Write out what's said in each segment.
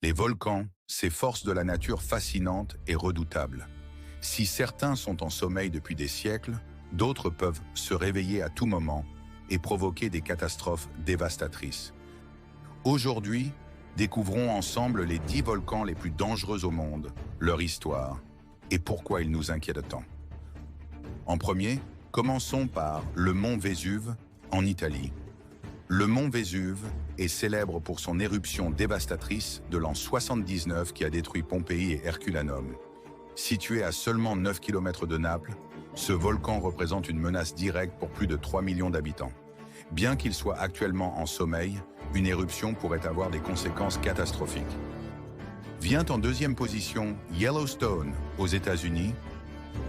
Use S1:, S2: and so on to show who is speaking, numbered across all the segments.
S1: Les volcans, ces forces de la nature fascinantes et redoutables. Si certains sont en sommeil depuis des siècles, d'autres peuvent se réveiller à tout moment et provoquer des catastrophes dévastatrices. Aujourd'hui, découvrons ensemble les 10 volcans les plus dangereux au monde, leur histoire et pourquoi ils nous inquiètent tant. En premier, commençons par le mont Vésuve, en Italie. Le mont Vésuve est célèbre pour son éruption dévastatrice de l'an 79 qui a détruit Pompéi et Herculanum. Situé à seulement 9 km de Naples, ce volcan représente une menace directe pour plus de 3 millions d'habitants. Bien qu'il soit actuellement en sommeil, une éruption pourrait avoir des conséquences catastrophiques. Vient en deuxième position Yellowstone, aux États-Unis.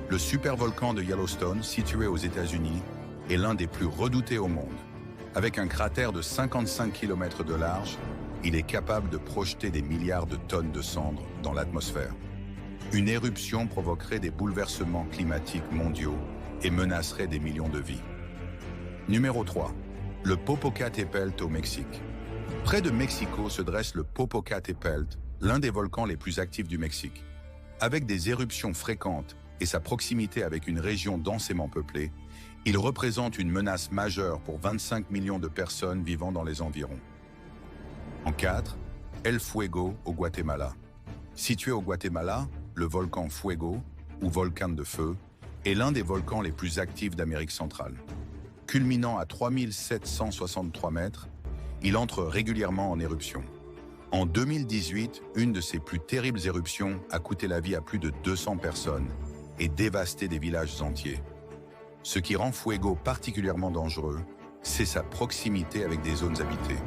S1: Le supervolcan de Yellowstone, situé aux États-Unis, est l'un des plus redoutés au monde. Avec un cratère de 55 km de large, il est capable de projeter des milliards de tonnes de cendres dans l'atmosphère. Une éruption provoquerait des bouleversements climatiques mondiaux et menacerait des millions de vies. Numéro 3. Le Popocatépetl au Mexique. Près de Mexico se dresse le Popocatépetl, l'un des volcans les plus actifs du Mexique. Avec des éruptions fréquentes et sa proximité avec une région densément peuplée, il représente une menace majeure pour 25 millions de personnes vivant dans les environs. En 4, El Fuego au Guatemala. Situé au Guatemala, le volcan Fuego, ou volcan de feu, est l'un des volcans les plus actifs d'Amérique centrale. Culminant à 3763 mètres, il entre régulièrement en éruption. En 2018, une de ses plus terribles éruptions a coûté la vie à plus de 200 personnes et dévasté des villages entiers. Ce qui rend Fuego particulièrement dangereux, c'est sa proximité avec des zones habitées.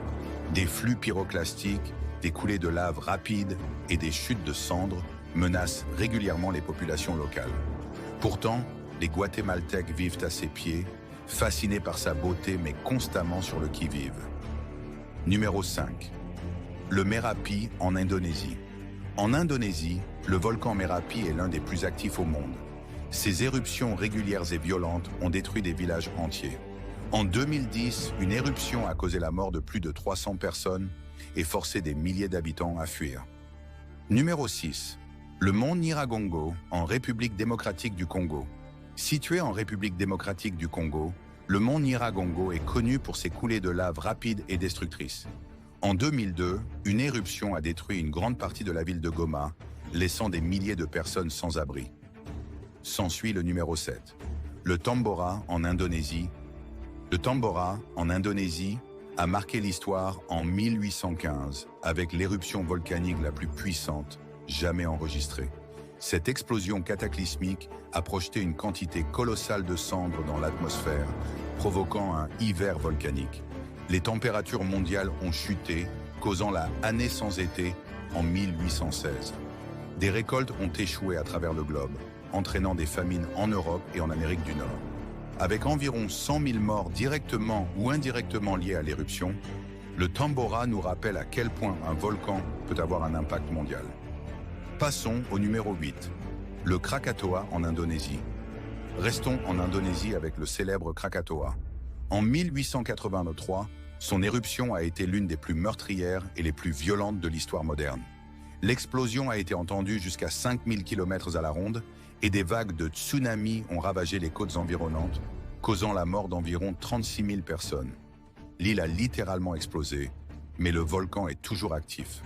S1: Des flux pyroclastiques, des coulées de lave rapides et des chutes de cendres menacent régulièrement les populations locales. Pourtant, les Guatémaltèques vivent à ses pieds, fascinés par sa beauté mais constamment sur le qui-vive. Numéro 5. Le Merapi en Indonésie. En Indonésie, le volcan Merapi est l'un des plus actifs au monde. Ses éruptions régulières et violentes ont détruit des villages entiers. En 2010, une éruption a causé la mort de plus de 300 personnes et forcé des milliers d'habitants à fuir. Numéro 6. Le mont Nyiragongo en République démocratique du Congo. Situé en République démocratique du Congo, le mont Nyiragongo est connu pour ses coulées de lave rapides et destructrices. En 2002, une éruption a détruit une grande partie de la ville de Goma, laissant des milliers de personnes sans abri. S'ensuit le numéro 7. Le Tambora en Indonésie. Le Tambora en Indonésie a marqué l'histoire en 1815 avec l'éruption volcanique la plus puissante jamais enregistrée. Cette explosion cataclysmique a projeté une quantité colossale de cendres dans l'atmosphère, provoquant un hiver volcanique. Les températures mondiales ont chuté, causant la année sans été en 1816. Des récoltes ont échoué à travers le globe, entraînant des famines en Europe et en Amérique du Nord. Avec environ 100 000 morts directement ou indirectement liés à l'éruption, le Tambora nous rappelle à quel point un volcan peut avoir un impact mondial. Passons au numéro 8, le Krakatoa en Indonésie. Restons en Indonésie avec le célèbre Krakatoa. En 1883, son éruption a été l'une des plus meurtrières et les plus violentes de l'histoire moderne. L'explosion a été entendue jusqu'à 5000 km à la ronde et des vagues de tsunami ont ravagé les côtes environnantes, causant la mort d'environ 36 000 personnes. L'île a littéralement explosé, mais le volcan est toujours actif.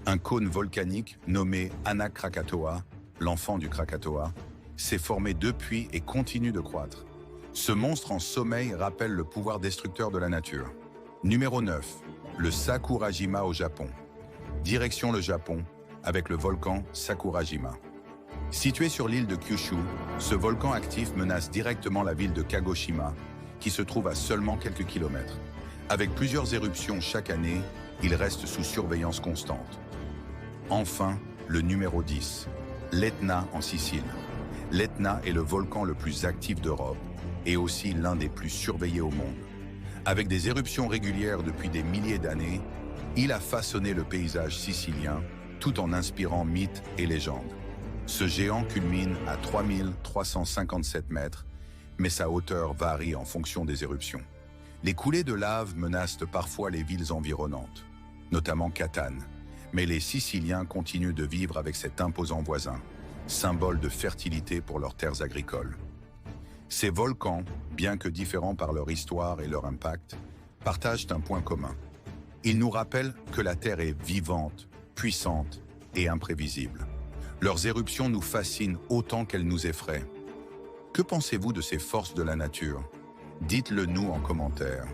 S1: Un cône volcanique nommé Anak Krakatoa, l'enfant du Krakatoa, s'est formé depuis et continue de croître. Ce monstre en sommeil rappelle le pouvoir destructeur de la nature. Numéro 9. Le Sakurajima au Japon. Direction le Japon, avec le volcan Sakurajima. Situé sur l'île de Kyushu, ce volcan actif menace directement la ville de Kagoshima, qui se trouve à seulement quelques kilomètres. Avec plusieurs éruptions chaque année, il reste sous surveillance constante. Enfin, le numéro 10, l'Etna en Sicile. L'Etna est le volcan le plus actif d'Europe et aussi l'un des plus surveillés au monde. Avec des éruptions régulières depuis des milliers d'années, il a façonné le paysage sicilien tout en inspirant mythes et légendes. Ce géant culmine à 3357 mètres, mais sa hauteur varie en fonction des éruptions. Les coulées de lave menacent parfois les villes environnantes, notamment Catane. Mais les Siciliens continuent de vivre avec cet imposant voisin, symbole de fertilité pour leurs terres agricoles. Ces volcans, bien que différents par leur histoire et leur impact, partagent un point commun. Ils nous rappellent que la Terre est vivante, puissante et imprévisible. Leurs éruptions nous fascinent autant qu'elles nous effraient. Que pensez-vous de ces forces de la nature? Dites-le nous en commentaire.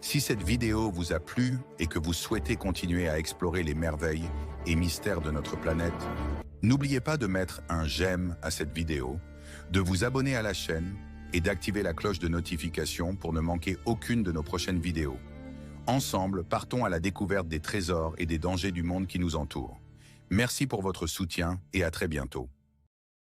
S1: Si cette vidéo vous a plu et que vous souhaitez continuer à explorer les merveilles et mystères de notre planète, n'oubliez pas de mettre un j'aime à cette vidéo, de vous abonner à la chaîne et d'activer la cloche de notification pour ne manquer aucune de nos prochaines vidéos. Ensemble, partons à la découverte des trésors et des dangers du monde qui nous entoure. Merci pour votre soutien et à très bientôt.